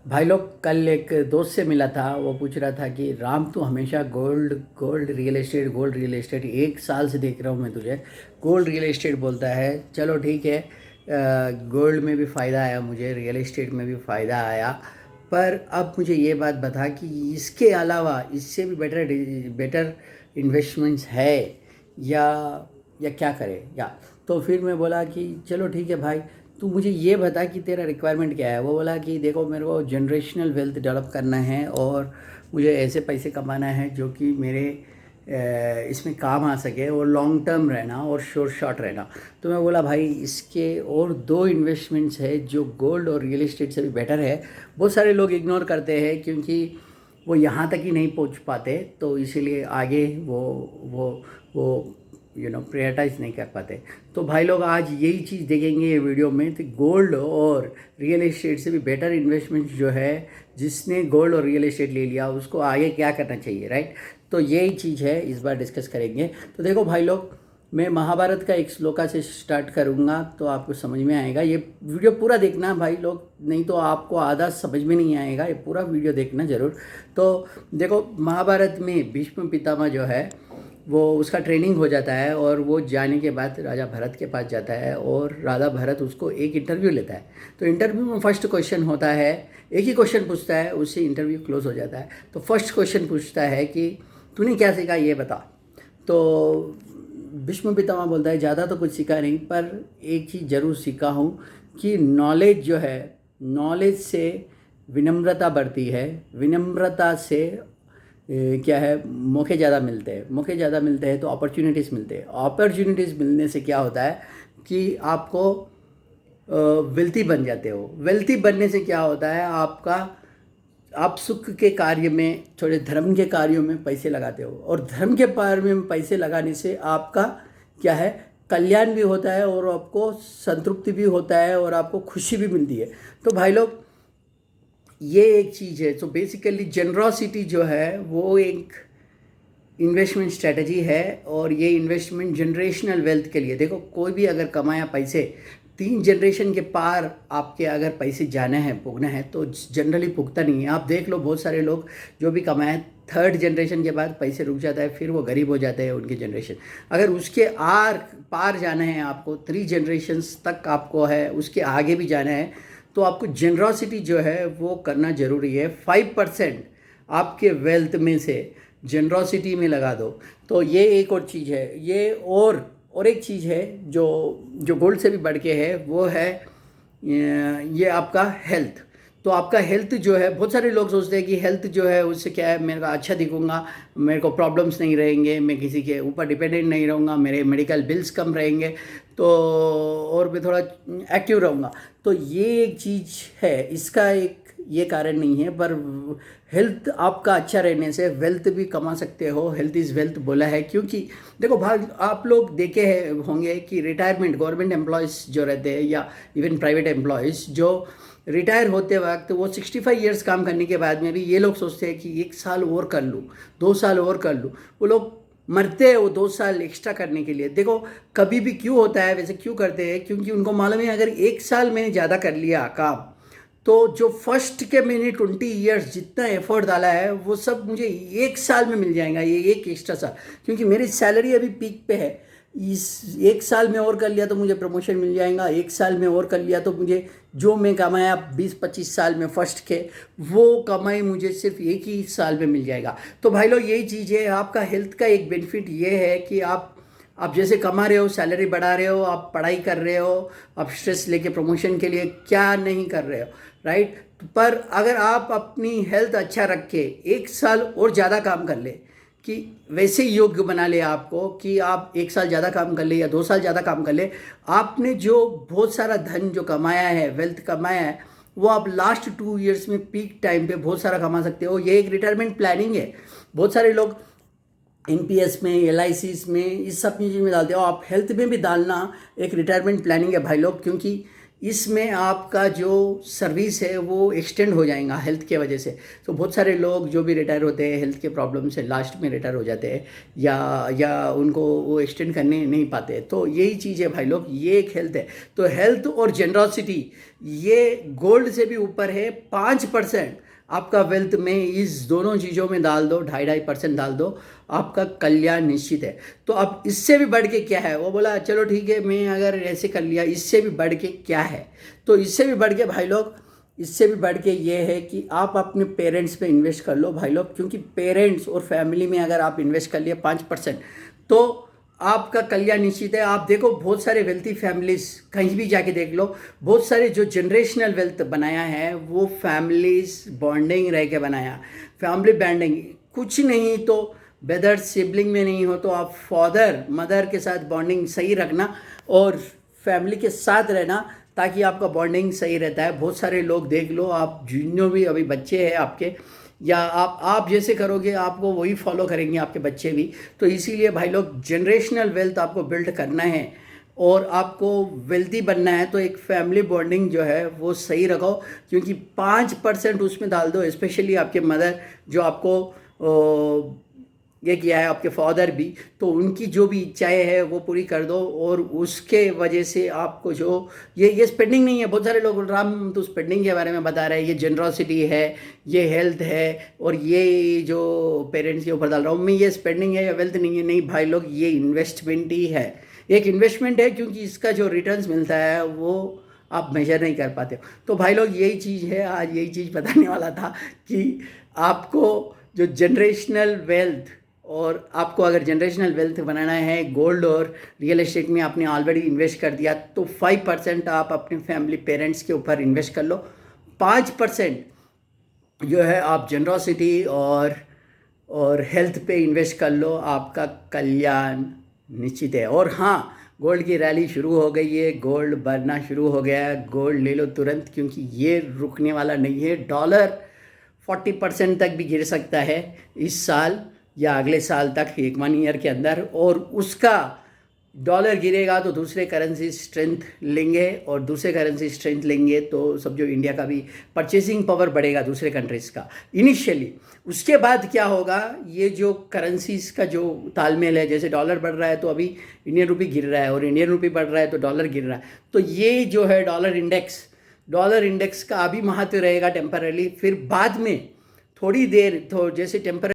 भाई लोग, कल एक दोस्त से मिला था। वो पूछ रहा था कि राम, तू हमेशा gold gold real estate, gold real estate, 1 साल से देख रहा हूँ मैं तुझे गोल्ड रियल एस्टेट बोलता है। चलो ठीक है, गोल्ड में भी फ़ायदा आया, मुझे रियल एस्टेट में भी फ़ायदा आया। पर अब मुझे ये बात बता कि इसके अलावा इससे भी बेटर बेटर इन्वेस्टमेंट्स है या क्या करें या। तो फिर मैं बोला कि चलो ठीक है भाई, तू मुझे ये बता कि तेरा रिक्वायरमेंट क्या है। वो बोला कि देखो, मेरे को जनरेशनल वेल्थ डेवलप करना है और मुझे ऐसे पैसे कमाना है जो कि मेरे इसमें काम आ सके, और लॉन्ग टर्म रहना और शॉर्ट शॉर्ट रहना। तो मैं बोला भाई, इसके और दो इन्वेस्टमेंट्स है जो गोल्ड और रियल एस्टेट से भी बेटर है। बहुत सारे लोग इग्नोर करते हैं क्योंकि वो यहाँ तक ही नहीं पहुँच पाते, तो इसीलिए आगे वो प्रायोरिटाइज नहीं कर पाते। तो भाई लोग, आज यही चीज़ देखेंगे ये वीडियो में, तो गोल्ड और रियल एस्टेट से भी बेटर इन्वेस्टमेंट जो है, जिसने गोल्ड और रियल एस्टेट ले लिया उसको आगे क्या करना चाहिए, राइट। तो यही चीज़ है, इस बार डिस्कस करेंगे। तो देखो भाई लोग, मैं महाभारत का एक श्लोका से स्टार्ट करूँगा तो आपको समझ में आएगा। ये वीडियो पूरा देखना भाई लोग, नहीं तो आपको आधा समझ में नहीं आएगा। ये पूरा वीडियो देखना ज़रूर। तो देखो, महाभारत में भीष्म पितामह जो है, वो उसका ट्रेनिंग हो जाता है और वो जाने के बाद राजा भरत के पास जाता है और राजा भरत उसको एक इंटरव्यू लेता है। तो इंटरव्यू में फर्स्ट क्वेश्चन होता है, एक ही क्वेश्चन पूछता है, उससे इंटरव्यू क्लोज हो जाता है। तो फर्स्ट क्वेश्चन पूछता है कि तूने क्या सीखा ये बता। तो भीष्म पितामह बोलता है, ज़्यादा तो कुछ सीखा नहीं, पर एक चीज़ ज़रूर सीखा हूँ कि नॉलेज जो है, नॉलेज से विनम्रता बढ़ती है, विनम्रता से क्या है, मौके ज़्यादा मिलते हैं, मौके ज़्यादा मिलते हैं तो अपॉर्चुनिटीज़ मिलते हैं। अपॉर्चुनिटीज़ मिलने से क्या होता है कि आपको वेल्थी बन जाते हो। वेल्थी बनने से क्या होता है, आपका आप सुख के कार्य में, थोड़े धर्म के कार्यों में पैसे लगाते हो, और धर्म के कार्य में पैसे लगाने से आपका क्या है, कल्याण भी होता है और आपको संतृप्ति भी होता है और आपको खुशी भी मिलती है। तो भाई लोग, ये एक चीज़ है। तो बेसिकली जनरॉसिटी जो है वो एक इन्वेस्टमेंट स्ट्रेटजी है, और ये इन्वेस्टमेंट जनरेशनल वेल्थ के लिए। देखो, कोई भी अगर कमाया पैसे 3 जनरेशन के पार आपके अगर पैसे जाने हैं, पुगना है, तो जनरली पुगता नहीं है। आप देख लो, बहुत सारे लोग जो भी कमाए, 3rd जनरेशन के बाद पैसे रुक जाता है, फिर वो गरीब हो जाते हैं उनकी जनरेशन। अगर उसके पार जाना है आपको, 3 जनरेशन्स तक आपको है, उसके आगे भी जाना है, तो आपको जनरॉसिटी जो है वो करना ज़रूरी है। 5% आपके वेल्थ में से जनरॉसिटी में लगा दो। तो ये एक और चीज़ है। ये और एक चीज़ है जो जो गोल्ड से भी बढ़ के है, वो है ये आपका हेल्थ। तो आपका हेल्थ जो है, बहुत सारे लोग सोचते हैं कि हेल्थ जो है उससे क्या है, मेरे को अच्छा दिखूंगा, मेरे को प्रॉब्लम्स नहीं रहेंगे, मैं किसी के ऊपर डिपेंडेंट नहीं रहूँगा, मेरे मेडिकल बिल्स कम रहेंगे, तो और मैं थोड़ा एक्टिव रहूँगा। तो ये एक चीज़ है, इसका एक ये कारण नहीं है, पर हेल्थ आपका अच्छा रहने से वेल्थ भी कमा सकते हो। हेल्थ इज़ वेल्थ बोला है, क्योंकि देखो भाई, आप लोग देखे हैं होंगे कि रिटायरमेंट, गवर्नमेंट एम्प्लॉयज़ जो रहते हैं या इवन प्राइवेट एम्प्लॉयज़ जो रिटायर होते वक्त, वो 65 ईयर्स काम करने के बाद में भी ये लोग सोचते हैं कि 1 साल और कर लूँ, 2 साल और कर लूँ। वो लोग मरते हैं वो 2 साल एक्स्ट्रा करने के लिए। देखो, कभी भी क्यों होता है वैसे, क्यों करते हैं, क्योंकि उनको मालूम है अगर 1 साल मैंने ज़्यादा कर लिया काम, तो जो फर्स्ट के मैंने 20 ईयर्स जितना एफर्ट डाला है वो सब मुझे 1 साल में मिल जाएगा, ये एक एक्स्ट्रा साल। क्योंकि मेरी सैलरी अभी पीक पे है, इस 1 साल में और कर लिया तो मुझे प्रमोशन मिल जाएगा, 1 साल में और कर लिया तो मुझे जो मैं कमाया 20-25 साल में फर्स्ट के, वो कमाई मुझे सिर्फ एक ही साल में मिल जाएगा। तो भाई लोग, यही चीज़ है। आपका हेल्थ का एक बेनिफिट ये है कि आप जैसे कमा रहे हो, सैलरी बढ़ा रहे हो, आप पढ़ाई कर रहे हो, आप स्ट्रेस लेके प्रमोशन के लिए क्या नहीं कर रहे हो, राइट। पर अगर आप अपनी हेल्थ अच्छा रख के 1 साल और ज़्यादा काम कर ले, कि वैसे योग्य बना ले आपको कि आप 1 साल ज़्यादा काम कर ले या 2 साल ज़्यादा काम कर ले, आपने जो बहुत सारा धन जो कमाया है, वेल्थ कमाया है, वो आप लास्ट 2 ईयर्स में पीक टाइम पे बहुत सारा कमा सकते हो। ये एक रिटायरमेंट प्लानिंग है। बहुत सारे लोग एनपीएस में, एलआईसीस में, इस सब चीज़ में डालते हो। आप हेल्थ में भी डालना एक रिटायरमेंट प्लानिंग है भाई लोग, क्योंकि इसमें आपका जो सर्विस है वो एक्सटेंड हो जाएगा हेल्थ के वजह से। तो बहुत सारे लोग जो भी रिटायर होते हैं हेल्थ के प्रॉब्लम से, लास्ट में रिटायर हो जाते हैं, या उनको वो एक्सटेंड करने नहीं पाते। तो यही चीज़ है भाई लोग, ये एक हेल्थ है। तो हेल्थ और जनरॉसिटी ये गोल्ड से भी ऊपर है। 5% आपका वेल्थ में इस दोनों चीज़ों में डाल दो, 2.5% डाल दो, आपका कल्याण निश्चित है। तो अब इससे भी बढ़ के क्या है? वो बोला चलो ठीक है, मैं अगर ऐसे कर लिया, इससे भी बढ़ के क्या है? तो इससे भी बढ़ के भाई लोग, इससे भी बढ़ के ये है कि आप अपने पेरेंट्स पे इन्वेस्ट कर लो भाई लोग, क्योंकि पेरेंट्स और फैमिली में अगर आप इन्वेस्ट कर लिए 5%, तो आपका कल्याण निश्चित है। आप देखो बहुत सारे वेल्थी फैमिलीज कहीं भी जाके देख लो, बहुत सारे जो जनरेशनल वेल्थ बनाया है वो फैमिलीज बॉन्डिंग रह के बनाया। फैमिली बॉन्डिंग कुछ नहीं तो वेदर सिबलिंग में नहीं हो तो आप फादर मदर के साथ बॉन्डिंग सही रखना और फैमिली के साथ रहना, ताकि आपका बॉन्डिंग सही रहता है। बहुत सारे लोग देख लो, आप जिन्हों भी अभी बच्चे हैं आपके, या आप जैसे करोगे आपको वही फॉलो करेंगे आपके बच्चे भी। तो इसीलिए भाई लोग जनरेशनल वेल्थ आपको बिल्ड करना है और आपको वेल्थी बनना है, तो एक फैमिली बॉन्डिंग जो है वो सही रखो, क्योंकि 5% उसमें डाल दो। स्पेशली आपके मदर जो आपको ये किया है, आपके फादर भी, तो उनकी जो भी इच्छाएं हैं वो पूरी कर दो। और उसके वजह से आपको जो ये स्पेंडिंग नहीं है, बहुत सारे लोग राम तो स्पेंडिंग के बारे में बता रहे हैं, ये जनरॉसिटी है, ये हेल्थ है, और ये जो पेरेंट्स के ऊपर डाल रहा हूँ मैं, ये स्पेंडिंग है या वेल्थ नहीं है। नहीं भाई लोग, ये इन्वेस्टमेंट ही है, एक इन्वेस्टमेंट है, क्योंकि इसका जो रिटर्न्स मिलता है वो आप मेजर नहीं कर पाते हो। तो भाई लोग यही चीज़ है, आज यही चीज़ बताने वाला था कि आपको जो जनरेशनल वेल्थ, और आपको अगर जनरेशनल वेल्थ बनाना है, गोल्ड और रियल एस्टेट में आपने ऑलरेडी इन्वेस्ट कर दिया, तो 5% आप अपने फैमिली पेरेंट्स के ऊपर इन्वेस्ट कर लो। 5% जो है आप जनरॉसिटी और हेल्थ पे इन्वेस्ट कर लो, आपका कल्याण निश्चित है। और हाँ, गोल्ड की रैली शुरू हो गई है, गोल्ड बढ़ना शुरू हो गया है, गोल्ड ले लो तुरंत, क्योंकि ये रुकने वाला नहीं है। डॉलर 40% तक भी गिर सकता है इस साल या अगले साल तक, 1 ईयर के अंदर। और उसका डॉलर गिरेगा तो दूसरे करेंसी स्ट्रेंथ लेंगे, और दूसरे करेंसी स्ट्रेंथ लेंगे तो सब जो इंडिया का भी परचेसिंग पावर बढ़ेगा दूसरे कंट्रीज़ का इनिशियली। उसके बाद क्या होगा, ये जो करेंसीज का जो तालमेल है, जैसे डॉलर बढ़ रहा है तो अभी इंडियन रुपी गिर रहा है, और इंडियन रुपी बढ़ रहा है तो डॉलर गिर रहा है। तो ये जो है डॉलर इंडेक्स का अभी महत्व रहेगा टेम्पररी, फिर बाद में थोड़ी देर तो जैसे टेम्पररी